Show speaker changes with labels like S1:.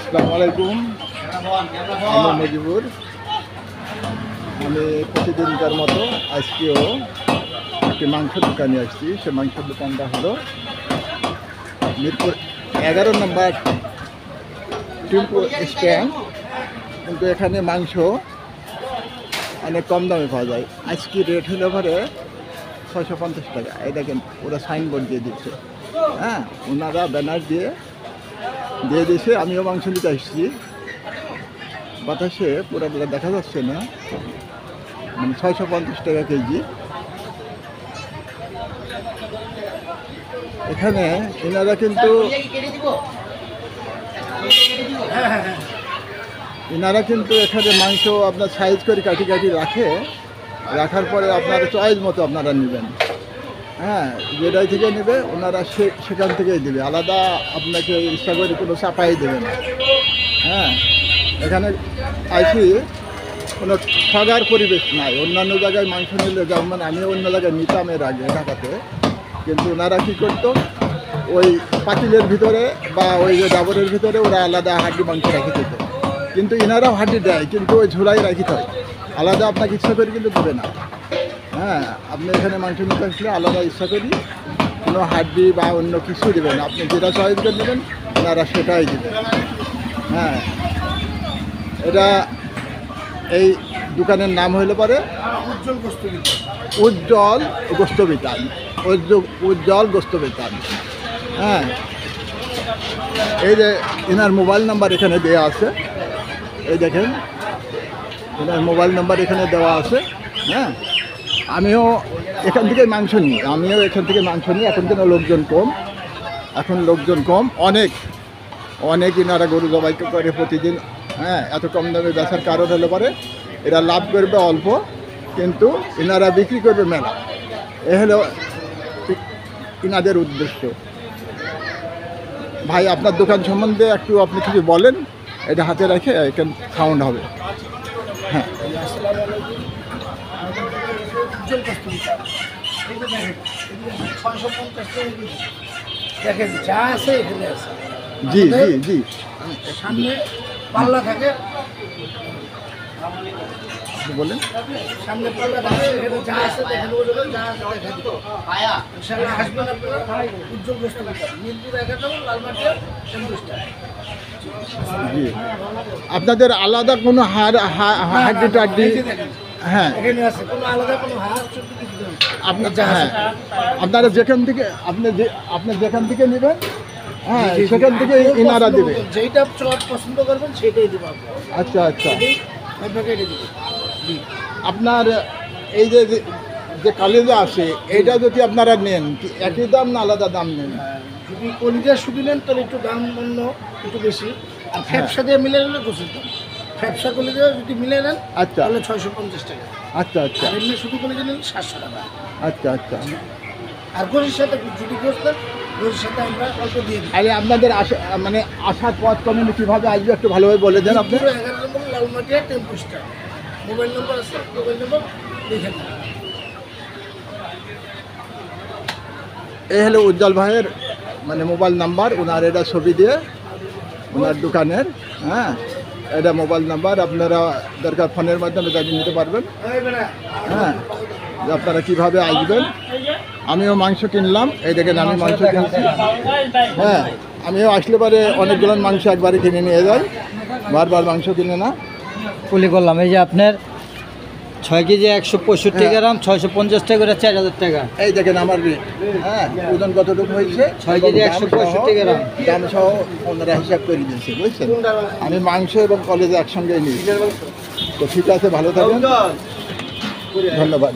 S1: আসসালামু আলাইকুম। আমি মজিবুর। আমি প্রতিদিনকার মতো আজকেও একটি মাংসের দোকানে আসছি। সে মাংসের দোকানটা হলো মিরপুর 11 নম্বর টেম্পো স্ট্যান্ড। কিন্তু এখানে মাংস অনেক কম দামে পাওয়া যায়। আজকে রেট হলে পরে 650 টাকা। এই দেখেন ওরা সাইনবোর্ড দিয়ে দিচ্ছে। হ্যাঁ, ওনারা ব্যানার দিয়ে দিয়েছে। আমিও মাংস নিতে আসছি। বাতাসে পুরোটা দেখা যাচ্ছে না, মানে 650 টাকা কেজি। এখানে এনারা কিন্তু এখানে মাংস আপনার সাইজ করে কাটি রাখার পরে আপনার চয়েস মতো আপনারা নেবেন। হ্যাঁ, যেটাই থেকে নেবে ওনারা সেখান থেকেই দেবে, আলাদা আপনাকে ইচ্ছা করে কোনো চাপাই দেবে না। হ্যাঁ, এখানে আইসি কোনো ঠগার পরিবেশ নাই। অন্যান্য জায়গায় মাংস নিলে যেমন আমি অন্য জায়গায় নিতাম এর আগে ঢাকাতে, কিন্তু ওনারা কী করতো, ওই পাতিলের ভিতরে বা ওই যে ডাবরের ভিতরে ওরা আলাদা হাড্ডি মাংস রাখি দিত। কিন্তু এনারাও হাড্ডি দেয়, কিন্তু ওই ঝুলাই রাখিতে হয়, আলাদা আপনাকে ইচ্ছা করে কিন্তু দেবে না। হ্যাঁ, আপনি এখানে মাংস নিতে আসলে আলাদা ইচ্ছা করি কোনো হাড্ডি বা অন্য কিছু দেবেন না। আপনি যেটা চয়েস করে নেবেন ওনারা সেটাই দেবেন। হ্যাঁ, এটা এই দোকানের নাম হইলে পরে উজ্জ্বল গোস্ত বিতান। উজ্জ্বল গোস্ত বিতান। হ্যাঁ, এই যে এনার মোবাইল নাম্বার এখানে দেওয়া আছে। এই দেখেন এনার মোবাইল নাম্বার এখানে দেওয়া আছে। হ্যাঁ, আমিও এখান থেকে মাংস নিই। এখন কেন লোকজন কম। অনেক এনারা গরু জবাই করে প্রতিদিন। হ্যাঁ, এত কম দামে বেচার কারণ হলে পরে এরা লাভ করবে অল্প, কিন্তু এনারা বিক্রি করবে মেলা। এ হলো এনাদের উদ্দেশ্য। ভাই, আপনার দোকান সম্বন্ধে একটু আপনি কিছু বলেন, এটা হাতে রেখে এখানে সাউন্ড হবে। হ্যাঁ,
S2: দেখেন যা আছে এখানে আছে।
S1: জি জি জি,
S2: সামনে পাল্লা থাকে,
S1: বলেন।
S2: সামনে পাল্লা থাকে, এখানে যা আছে দেখেন, যা আছে দেখেন। আসবেন আপনারা উজ্জ্বল গোস্ত বিতান, মিরপুর 11 নম্বর লালমাটিয়া টেম্পোস্টা।
S1: জি, আপনাদের আলাদা কোনো হাড্ডি টাড্ডি? হ্যাঁ,
S2: এখানে আছে, কোনো আলাদা কোনো হাত চুক্তি কিছু নেই।
S1: আপনার হ্যাঁ, আপনারা যেখান থেকে আপনি যেখান থেকে নেবেন, হ্যাঁ, সেখান থেকে ইনারা দেবে।
S2: যেইটা পছন্দ করবেন সেটাই দেবো।
S1: আচ্ছা আচ্ছা,
S2: আপনাকে এটা দেবো।
S1: আপনার এই যে কালিজা আসে, এইটা যদি আপনারা নেন, কি একই দাম না আলাদা দাম নেন?
S2: যদি কলিজা শুধু নেন তাহলে একটু দাম অন্য একটু বেশি, আর ফ্যাপসা দিয়ে মিলে নিলে গোছের দাম। ফ্যাপসা কলিজা যদি মিলে নেন
S1: আচ্ছা
S2: তাহলে 650 টাকা।
S1: আচ্ছা আচ্ছা,
S2: আর এমনি শুধু কলিজা নিলে 700 টাকা।
S1: আচ্ছা আচ্ছা।
S2: আর গোছের সাথে যদি গোছ দেন, গোছের সাথে আমরা অল্প দিয়ে দিই।
S1: আরে আপনাদের মানে আসার পথ কমিটি কীভাবে আসবে একটু ভালোভাবে বলে দেন আপনি।
S2: 11 নম্বর লালমাটিয়া টেম্পোস্টা। মোবাইল নম্বর আছে, মোবাইল নম্বর লিখে দেন।
S1: এই হলো উজ্জ্বল ভাইয়ের মানে মোবাইল নাম্বার। ওনার এটা ছবি দিয়ে ওনার দোকানের। হ্যাঁ, এটা মোবাইল নাম্বার, আপনারা দরকার ফোনের মাধ্যমে জানিয়ে নিতে পারবেন। হ্যাঁ, যে আপনারা কীভাবে আসবেন। আমিও মাংস কিনলাম, এই দেখেন আমি মাংস কিনছি। হ্যাঁ, আমিও আসলে পরে অনেকগুলো মাংস একবারে কিনে নিয়ে যাই, বারবার মাংস কিনে না।
S3: কুলি করলাম। এই যে আপনার 6 কেজি 165 গ্রাম, 650 টাকা করে 4000 টাকা।
S1: এই দেখেন আমার রেট। হ্যাঁ, ওজন কতটুকু হয়েছে,
S3: 6 কেজি 165 গ্রাম।
S1: দাম সহ ওনারা হিসাব করে দিয়েছে, বুঝছেন। আমি মাংস এবং কলেজে একসঙ্গেই নিই। তো ঠিক আছে, ভালো থাকবেন, ধন্যবাদ।